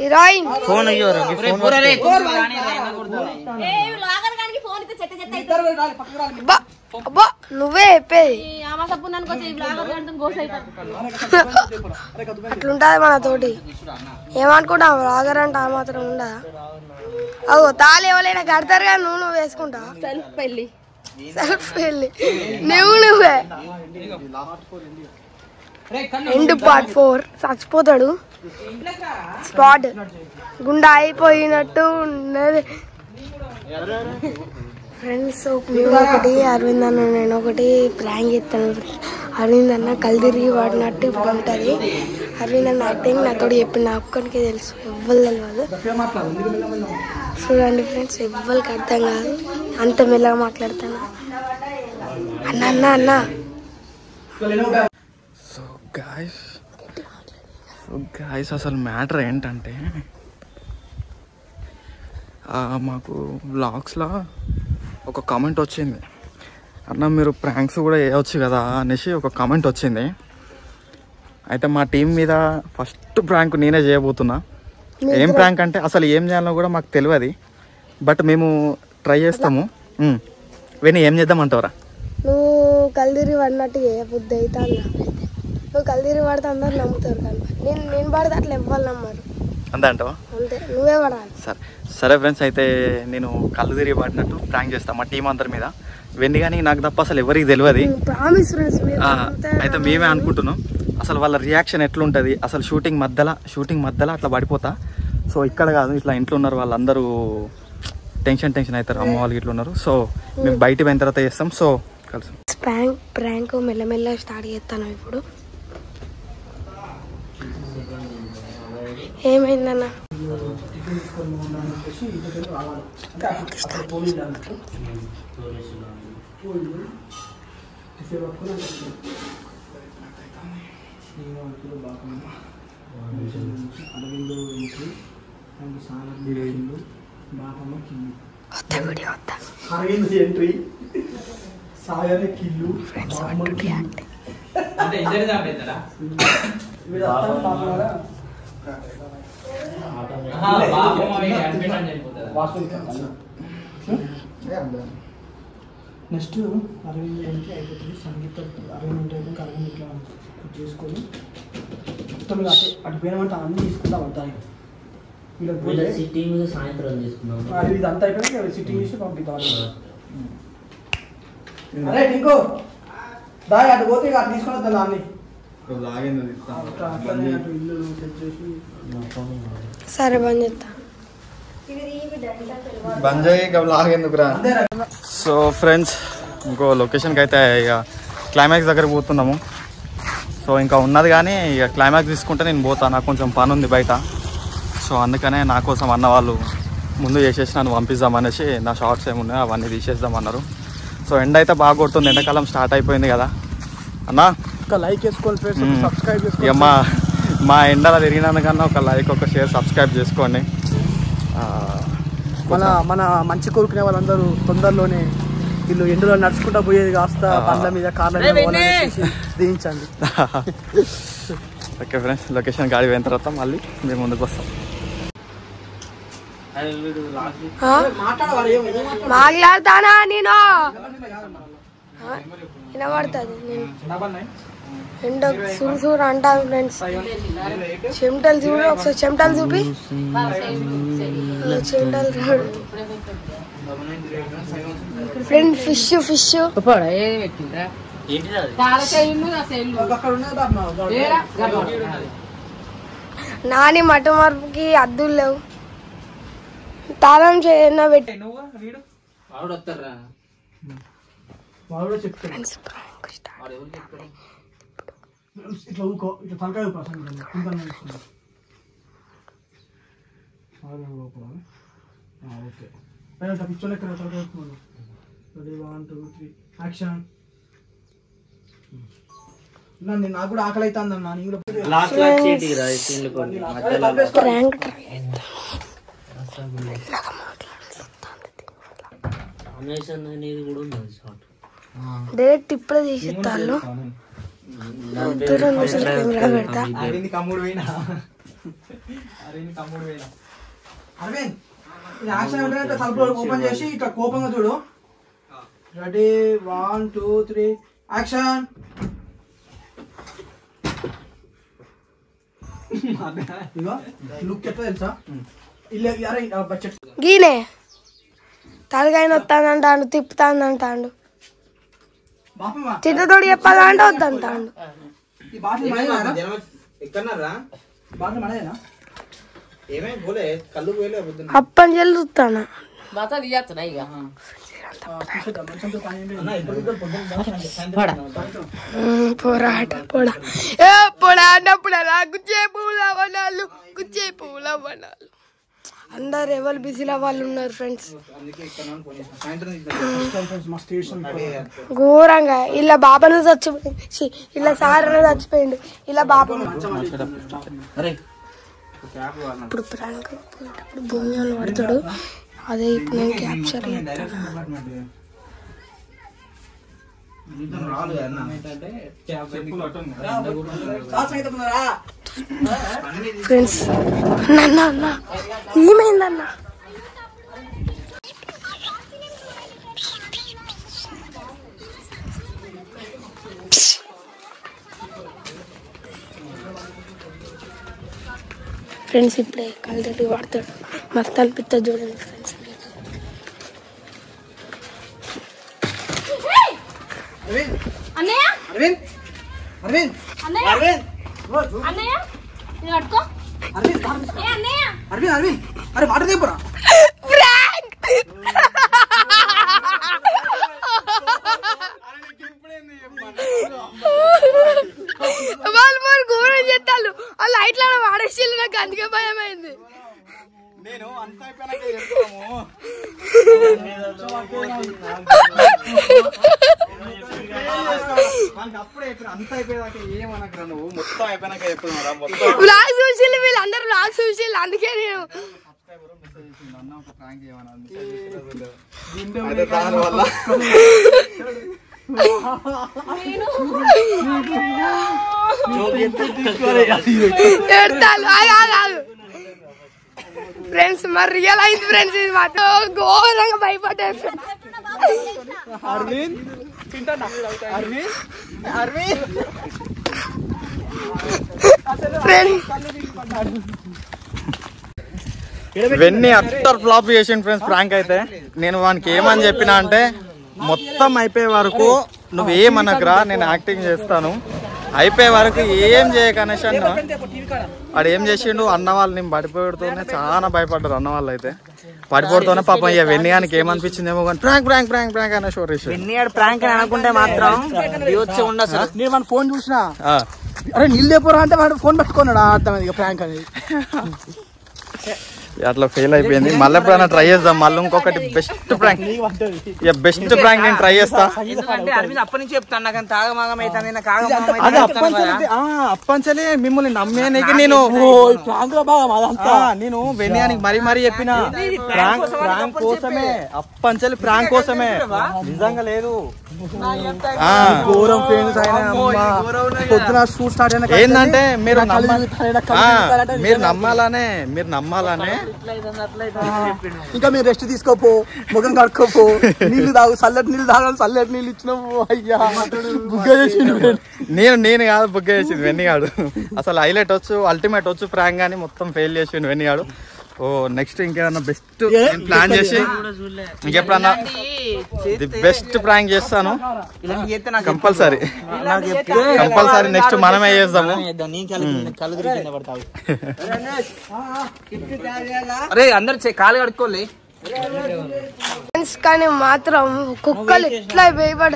Heroine phone అయ్యోరా phone అబ్బా నువ్వే చెప్పేది అట్లుంటది మన తోటి ఏమనుకుంటావు వ్లాగర్ అంటే ఆ మాత్రం ఉండదా అవు తాళి ఎవరైనా కడతారు కానీ నువ్వు వేసుకుంటావు సెల్ఫ్ పెళ్లి నువ్వే ఎండ్ పార్ట్ 4 చచ్చిపోతాడు స్పాట్ గుండా అయిపోయినట్టు ఉన్నది ఫ్రెండ్స్. మేము ఒకటి అరవింద్ అన్న నేను ఒకటి ప్రాంక్ చేస్తాను. అరవింద్ అన్న కళ్ళు తిరిగి వాడినట్టు ఇప్పుడు ఉంటుంది. అరవింద్ అన్న యాక్టింగ్ నాతో చెప్పి నా ఒక్కడికే తెలుసు, ఎవ్వరు తెలియదు. చూడండి ఫ్రెండ్స్, ఎవ్వరికి అర్థం కాదు, అంత మెల్లగా మాట్లాడతాను. అన్న అన్న అన్న సో గాయస్ అసలు మ్యాటర్ ఏంటంటే మాకు వ్లాగ్స్లో ఒక కామెంట్ వచ్చింది, అన్న మీరు ప్రాంక్స్ కూడా వేయవచ్చు కదా అనేసి ఒక కామెంట్ వచ్చింది. అయితే మా టీం మీద ఫస్ట్ ప్రాంక్ నేనే చేయబోతున్నా. ఏం ప్రాంక్ అంటే అసలు ఏం చేయాలో కూడా మాకు తెలియదు, బట్ మేము ట్రై చేస్తాము. విని ఏం చేద్దామంటారా? నువ్వు కల్దిరి పడినట్టు బుద్ధి అయితే అన్న, నువ్వు కల్దిరి పడితే అందరు నమ్ముతారు కానీ నేను పడితే అట్లా ఎవ్వరు నమ్మరు. అంతే అంటావా? అంతే, నువ్వే పడాలి. సరే ఫ్రెండ్స్, అయితే నేను కళ్ళు తిరిగి పడినట్టు ప్రాంక్ చేస్తాను మా టీం అందరి మీద. వెండి కానీ నాకు తప్ప అసలు ఎవరికి తెలియదు. అయితే మేమే అనుకుంటున్నాం అసలు వాళ్ళ రియాక్షన్ ఎట్లుంటుంది. అసలు షూటింగ్ మధ్యలో అట్లా పడిపోతా. సో ఇక్కడ కాదు, ఇట్లా ఇంట్లో ఉన్నారు వాళ్ళందరూ టెన్షన్ అవుతారు, అమ్మ వాళ్ళు ఇట్లా ఉన్నారు. సో మేము బయట పోయిన తర్వాత చేస్తాం. సో కలిసి ప్రాంక్ మెల్లమెల్ల స్టార్ట్ చేస్తాను. ఇప్పుడు ఏమైందన్న? నెక్స్ట్ అరవింద్ అంటే అయిపోతుంది, సంగీత అరవింద్ అయిపోయి అరవింద్ ఇట్లా చేసుకొని మొత్తం మీద అటు పోయినామంటే అన్నీ తీసుకుంటా పడతాయి. వీళ్ళకి సిట్టింగ్ సాయంత్రం తీసుకున్నాం. అది ఇదంతా అయిపోయి సిట్టింగ్ చేసి పంపిద్దాం. అరే ఇంకో దాని అటు పోతే అటు తీసుకొని వద్దాం అన్ని. సరే బంద్ చేస్తా. సో ఫ్రెండ్స్, ఇంకో లొకేషన్కి అయితే ఇక క్లైమాక్స్ దగ్గరకు పోతున్నాము. సో ఇంకా ఉన్నది కానీ ఇక క్లైమాక్స్ తీసుకుంటే నేను పోతాను, నాకు కొంచెం పని ఉంది బయట. సో అందుకనే నా కోసం అన్న వాళ్ళు ముందు చేసేసి నన్ను పంపిద్దామనేసి నా షార్ట్స్ ఏమున్నాయో అవన్నీ తీసేద్దామన్నారు. సో ఎండ అయితే బాగా కొడుతుంది, ఎండాకాలం స్టార్ట్ అయిపోయింది కదా అన్న. ఒక లైక్ వేసుకోండి ఫ్రెండ్స్, సబ్స్క్రైబ్ చేసుకోండి. ఇక మా ఎండలో తిరిగినందుకన్నా ఒక లైక్, ఒక షేర్, సబ్స్క్రైబ్ చేసుకోండి. మన మంచి కోరుకునే వాళ్ళందరూ తొందరలోనే వీళ్ళు ఎండులో నడుచుకుంటా పోయేది కాస్త పండ్ల మీద కార్ల మీద దించండి. ఓకే ఫ్రెండ్స్, లొకేషన్ గాడి పోయిన తర్వాత మళ్ళీ మేము ముందుకు వస్తాం. మాట్లాడతానా నేను? వినబడుతుంది. ఎండ సూరు అంటాను ఫ్రెండ్స్. చెమటలు చూడు, ఒకసారి చెమటలు చూపి. చెమటలు చూడు ఫ్రెండ్. ఫిష్ నాని మటు మార్పుకి అద్దులు లేవు. తాళం చేయన్నా పెట్టి ఇట్లా ఊకో, ఇట్లా తలకాయ ఓకే పిక్చర్ ఎక్కడ తలకాయ. Ready 1 2 3 action. నాకు కూడా ఆకలి అవుతుంది అన్న. డైరెక్ట్ ఇప్పుడే తీసిస్తాను. దూరం నుంచి కెమెరా పెడతా. అరవింద్ కమ్ముడు పోయినా అరవింద్ ఇది యాక్షన్ అంటే తలుపు ఓపెన్ చేసి ఇట్లా కోపంగా చూడు. Ready 1 2 3 action. ఇగో లుక్ ఎట్లా తెలుసా ఇలా అరే బడ్జెట్ గీనే తలకాయ వస్తానంటాడు, తిప్పుతానంటాడు, బాపమ్మ తిట్టతోడు చెప్పాలంటే వద్దంటాడు. ఈ బాటిల్ మనదేనా? ఎక్కడన్నారా బాటిల్ మనదేనా? ఏమే పోలే కళ్ళు పోయలే అప్పని చెల్లుతానా పోరాట పొడా ఏ పొడా అన్నప్పుడు అలా గుచ్చే పూల వనాలు, గుచ్చే పూల వనాలు. అందరు ఎవరు బిజీలో వాళ్ళు ఉన్నారు ఫ్రెండ్స్. ఘోరంగా ఇలా బాబాను చచ్చిపోయింది, ఇలా సార్ అనేది చచ్చిపోయిండు, ఇలా బాబా ఇప్పుడు ప్రాంక్ పోయేటప్పుడు భూమి వాళ్ళు పడతాడు. అదే ఇప్పుడు నేను క్యాప్చర్ చేస్తాను. ఫ్రెండ్స్ అన్న అన్న ఏమైందన్న? ఫ్రెండ్స్ ఇప్పుడే కళ్ళతోటి వాడతాడు, మస్తు అనిపిస్తుంది చూడండి ఫ్రెండ్స్. అరవింద్ అరవింద్ అరవింద్ అరవింద్ అన్నయ్య ఇది పట్టుకో. అరవింద్ అరవింద్ అరవింద్ అరే వాటర్ తెప్పురా. వాళ్ళు ఘోరం చేస్తాను, ఆ లైట్ల వాడేసి నాకు అందుకే భయమైంది. నేను అంత అయిపోయినాక చెప్తాము. అప్పుడే అంత అయిపోయాక ఏమనకరా నువ్వు, మొత్తం అయిపోయినాక చెప్తున్నారా? మొత్తం బ్లాగ్ చూసి వీళ్ళందరూ బ్లాగ్ చూసి అందుకే నేను అన్న ఒక ప్రాంక్ చేయమన్నా దానివల్ల ఫ్రెండ్స్ మరి రియల్ అయింది ఫ్రెండ్స్. ఇది మాత్రం ఘోరంగా భయపడ్డారు ఫ్రెండ్స్. ఇవన్నీ అట్టర్ ఫ్లాప్ చేసిండు ఫ్రెండ్స్ ప్రాంక్ అయితే. నేను వానికి ఏమని చెప్పినా అంటే మొత్తం అయిపోయే వరకు నువ్వేమనకురా, నేను యాక్టింగ్ చేస్తాను, అయిపోయే వరకు ఏం చేయకనేసి అన్న. వాడు ఏం చేసిండు, అన్న వాళ్ళు నేను పడిపోవడంతోనే చాలా భయపడ్డారు అన్న వాళ్ళు అయితే. పడిపోవడంతోనే పాపం ఇక వెన్నీయానికి ఏమనిపించిందేమో కానీ ప్రాంక్ ప్రాంక్ ప్రాంక్ ప్రాంక్ అనే షోర్ వెన్నీయాడు ప్రాంక్ అని అనుకుంటే మాత్రం వచ్చి ఉండదు. నేను మన ఫోన్ చూసినా, అరే నీళ్ళు లేపోరా అంటే వాడు ఫోన్ పెట్టుకున్నాడు. అర్థమైంది ఇక ప్రాంక్ అనేది. అట్లా ఫెయిల్ అయిపోయింది. మళ్ళీ ఎప్పుడైనా ట్రై చేద్దాం. మళ్ళీ ఇంకొకటి బెస్ట్ ప్రాంక్, ఇక బెస్ట్ ప్రాంక్ నేను ట్రై చేస్తా. అప్పటి నుంచి చెప్తాను నాకు తాగమాగం అవుతుంది, అప్పంచలే మిమ్మల్ని నమ్మేనికి నేను నేను వెన్నయానికి మరీ మరీ చెప్పిన ప్రాంక్ ప్రాంక్ కోసమే, అప్పంచలి ప్రాంక్ కోసమే, నిజంగా లేదు. ఏంటంటే మీరు నమ్మాలనే, మీరు నమ్మాలనే. ఇంకా మీరు రెస్ట్ తీసుకోపో, ముఖం కడుక్కోపో, నీళ్లు తాగు, చల్లటి నీళ్ళు తాగాలి, చల్లటి నీళ్ళు ఇచ్చినావు. అయ్యా బుగ్గ చేసిండు. నేను కాదు బుగ్గ చేసింది వెన్నిగాడు. అసలు హైలైట్ వచ్చు, అల్టిమేట్ వచ్చు ప్రాంక్ కానీ మొత్తం ఫెయిల్ చేసిండు వెన్నిగాడు. ఓ నెక్స్ట్ ఇంకేదన్నా బెస్ట్ ప్లాన్ చేసి ఇంకెప్పుడన్నా ది బెస్ట్ ప్రాంక్ చేస్తాను కంపల్సరీ. కంపల్సరీ నెక్స్ట్ మనమే చేద్దాము. అరే అందరు కాలు కడుక్కోలే. ఫ్రెండ్స్ కానీ మాత్రం కుక్కలు ఎట్లా భయపడ,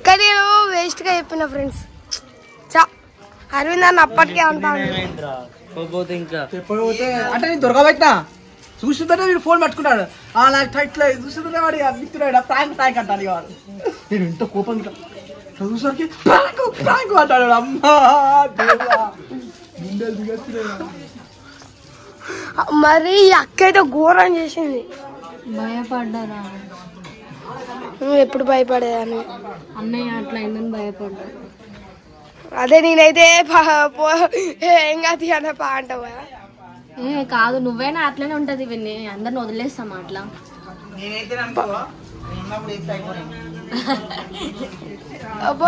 కానీ వేస్ట్ గా చెప్పిన ఫ్రెండ్స్. అరవింద్ అన్న అప్పటికే అంటాను అంటే నేను దొరకబెట్టినా చూస్తుంటే వీడు ఫోన్ పట్టుకున్నాడు. నాకు ఇట్లా చూస్తుంటే వాడు మిత్రుడు ప్రాంక్ ప్రాంక్ అంటాను. వాడు నేను ఇంత కోపం చూసరికి ప్రాంక్ ప్రాంక్ అంటాడు. అమ్మా మరి అక్క అయితే ఘోరం చేసింది. భయపడ్డారా? నువ్వు ఎప్పుడు భయపడేదాన్ని? అన్నయ్య అట్లా అయిందని భయపడ్డా. అదే నేనైతే ఏం కాదు అన్న పా అంటావా కాదు నువ్వైనా అట్లనే ఉంటది ఇవన్నీ అందరిని వదిలేస్తాం అట్లా నేనైతే అనుకో ఉన్నప్పుడు ఏం అయిపోయాను అబ్బో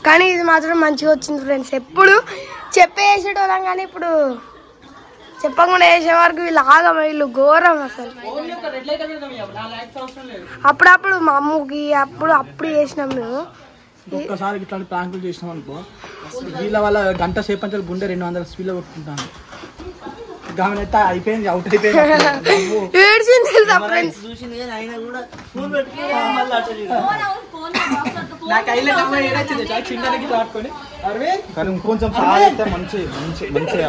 కానీ ఇది మాత్రం మంచిగా వచ్చింది ఫ్రెండ్స్. ఎప్పుడు చెప్పేసేటోళ్ళం కానీ ఇప్పుడు చెప్పకుండా వేసే వరకు వీళ్ళు ఆగమ, వీళ్ళు ఘోరం అసలు. అప్పుడప్పుడు మా అమ్మకి అప్పుడు చేసినాం మేము. ఒక్కసారి ఇట్లాంటి ప్రాంకులు చేసినాం అనుకో వీళ్ళ వల్ల గంట సేపు అంటే గుండె 200 స్పీడ్లో కొట్టుకుంటాను. గమనైతే అయిపోయింది, అవుట్ అయిపోయింది. ఏడ్చింది తెలుసా ఫ్రెండ్స్. కొంచెం మంచి మంచిగా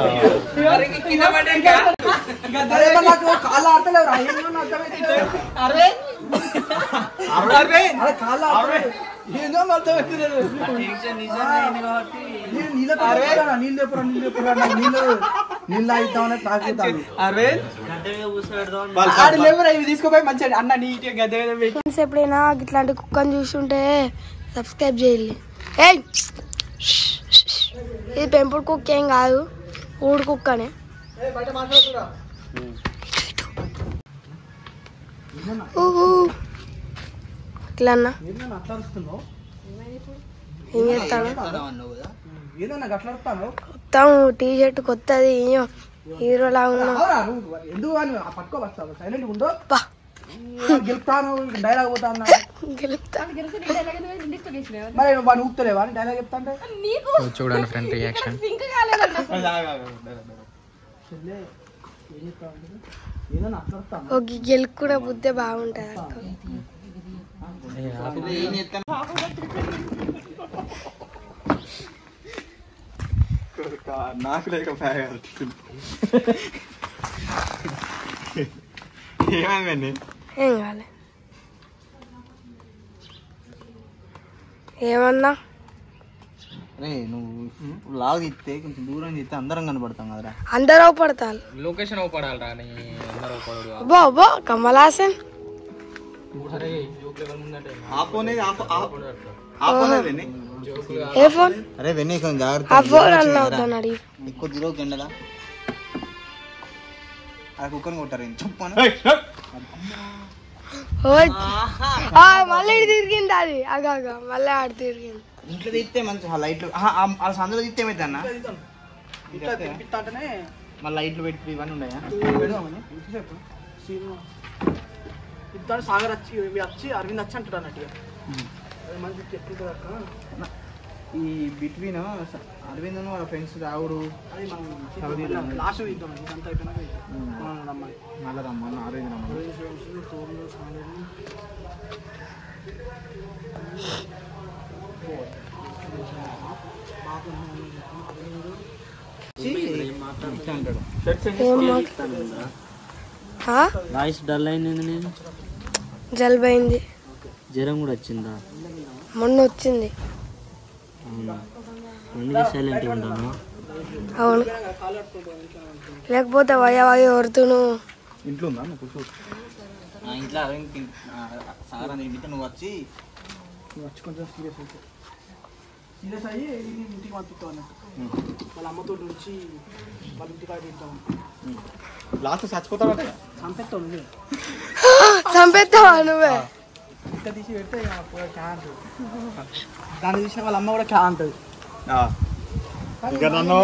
తీసుకోపోయి మంచిగా అన్న నీట్గా ఎప్పుడైనా ఇట్లాంటి కుక్కని చూస్తుంటే సబ్స్క్రైబ్ చేయాలి. ఇది పెంపుడు కుక్క ఏం కాదు, ఊడు కుక్కనే. ఇట్లా అన్న ఏం చేస్తాను మొత్తం టీ షర్ట్ కొత్తది హీరోలా ఉన్నా. గెలుపుతాను డైలాగ్ పోతాను ఊపుతలేవా డైలాగ్ చెప్తా. చూడండి ఫ్రెండ్ రియాక్షన్. ఒక గెలుపు కూడా బుద్ధే బాగుంటది అక్క. నాకు లేక ఏమైందండి? ఏం కాలే. ఏమన్నా నువ్వు లాగ్ తీస్తే కొంచెం దూరం తీస్తే అందరం కనబడతాం కదరా. అందరూ పడతారు. లొకేషన్ పడాలరా అబ్బో అబ్బో కమల్ హాసన్. ఏ ఫోన్? అరే వెన్నీ కొంచెం జాగ్రత్త. ఆ ఫోన్ అన్న అవుతాడు ఎక్కువ దూరం ఎండలా ఆ కుక్కని కొట్టారు చెప్పాను. మళ్ళీ తిరిగింది అది అగాగ మళ్ళీ ఆడ తిరిగింది. ఇంట్లో తీస్తే మంచి లైట్లు సందులో తీస్తే ఏమైతే అన్న మళ్ళీ లైట్లు పెట్టి ఇవన్నీ ఉన్నాయా? సాగర్ వచ్చి అరవింద్ వచ్చి అంటాడు అన్నట్టుగా మంచి చెప్తుంటారు అక్క. ఈ బిట్వీన్ అరవింద్ వాళ్ళ ఫ్రెండ్స్ రావుడు లాస్ట్ ఇద్దాం అంత అయిపోయినాక మళ్ళీ రమ్మన్న అరవింద్ రమ్మన్న. వాయిస్ డల్ అయింది. నేను జలుబు అయింది. జ్వరం కూడా వచ్చిందా? మొన్న వచ్చింది. అందుకే సైలెంట్గా ఉంటాను. అవును, లేకపోతే వయ ఎవరుతును ఇంట్లో ఉందా ఇంట్లో అరవింద్ సార్ అని ఇంటికి నువ్వు వచ్చి కొంచెం సీరియస్ అయ్యి ఇంటికి పంపిస్తావు అన్నట్టు. వాళ్ళ అమ్మతో వచ్చి వాళ్ళ ఇంటికి పంపిస్తాం. లాస్ట్ చచ్చిపోతావంటే చంపేస్తావు నువ్వే. చంపేస్తావా నువ్వే? ఇంకా తీసి పెడితే క్యా అంటుంది. దాన్ని చూసిన వాళ్ళ అమ్మ కూడా క్యా అంటుంది. నన్ను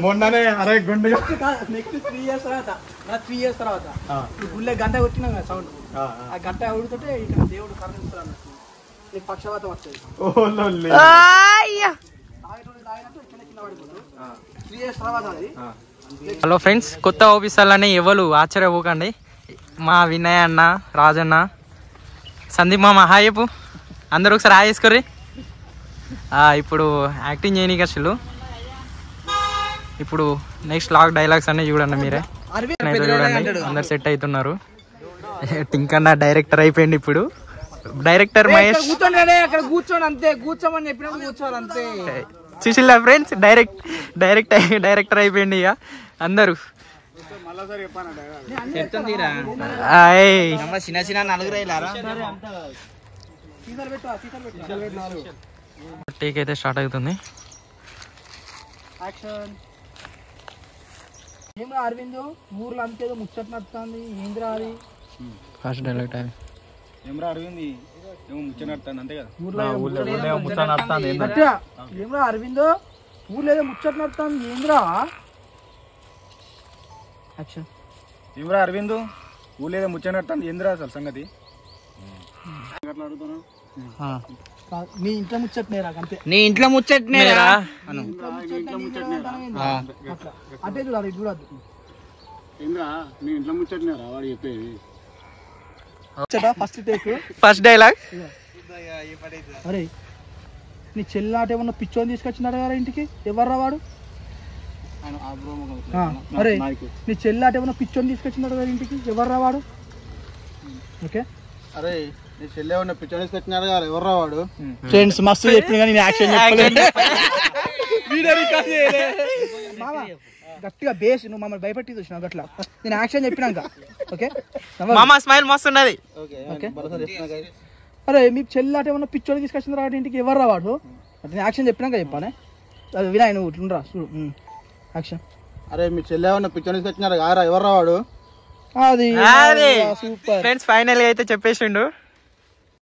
మొన్ననే అరే గుండె నెక్స్ట్ 3 years తర్వాత 3 years తర్వాత ఈ గుళ్ళే గంట కొట్టినాం కదా సౌండ్. ఆ గంట ఉడుతుంటే ఇక్కడ దేవుడు కరుణిస్తాడు అన్నట్టు. నీకు పక్షవాతం వస్తుంది. హలో ఫ్రెండ్స్, కొత్త ఆఫీసర్లని ఎవరు ఆశ్చర్యపోకండి. మా వినయ్ అన్న, రాజన్న, సందీప్ మామ హాయ్ చెప్పు. అందరూ ఒకసారి హాయ్ చేసుకోర్రి. ఇప్పుడు యాక్టింగ్ చేయనీకి అసలు ఇప్పుడు నెక్స్ట్ లాగ్ డైలాగ్స్ అన్నీ చూడండి మీరే. చూడండి అందరు సెట్ అవుతున్నారు. టింకన్న డైరెక్టర్ అయిపోయింది ఇప్పుడు. డైరెక్టర్ మహేష్ కూర్చోండి అక్కడ కూర్చోండి అంతే. కూర్చోమని చెప్పినప్పుడు కూర్చోవాలి అంతే. చూసిల్లా ఫ్రెండ్స్, డైరెక్టర్ అయిపోయింది ఇక అందరూ. చిన్న చిన్న నలుగురు టేక్ అయితే స్టార్ట్ అవుతుంది. ఏం అరవింద్ ఊర్లో అంతేదో ముచ్చట నడుతుంది, ఏంద్రా అది? ఫస్ట్ డైలాగ్ టైం ఏమరా అరవింది ఏమో ముచ్చట నడుతుంది అంతే కదా. ఏమ్రా అరవింద్ ఊర్లో ఏదో ముచ్చట నడుతుంది, ఏంద్రా? ఏమరా అరవింద్ ఊళ్ళో ఏదో ముచ్చట నడుతుంది ఏంద్రా అసలు సంగతి? నీ ఇంట్లో ముచ్చట్నేరా అంతే. నీ ఇంట్లో ముచ్చట్నేరా అంటే చూడాలి చూడద్దు. నీ ఇంట్లో ముచ్చట్నేరా వాడు చెప్పేది. First take first dialogue. అరే నీ చెల్లాట ఏమన్నా పిచ్చోని తీసుకొచ్చినాడు కదా ఇంటికి, ఎవర్రా వాడు? అరే నీ చెల్లాట ఏమన్నా పిచ్చోని తీసుకొచ్చినాడు కదా ఇంటికి, ఎవర్రా వాడు? ఓకే అరే నీ చెల్లె ఉన్న పిచ్చోని తీసుకొచ్చినాడు కదా, ఎవర్రా వాడు? ఫ్రెండ్స్ మస్తు చెప్పిన కానీ నేను యాక్షన్ గట్టిగా బేస్ నువ్వు మమ్మల్ని భయపెట్టి చూసినావు గట్లా, నేను యాక్షన్ చెప్పినాక. ఓకే మామా స్మైల్ మస్తు ఉన్నది. ఓకే అరే మీకు చెల్లాట ఏమన్నా పిచ్చోని తీసుకొచ్చిన రాడు ఇంటికి, ఎవర్రా వాడు? అంటే నేను యాక్షన్ చెప్పినాక చెప్పానే. అది వినాయి నువ్వు ఇట్లుండ్రా చూడు యాక్షన్. అరే మీ చెల్లె ఉన్న పిచ్చోని తీసుకొచ్చినారు కారా, ఎవర్రా వాడు? అది సూపర్ ఫ్రెండ్స్, ఫైనల్ అయితే చెప్పేసిండు.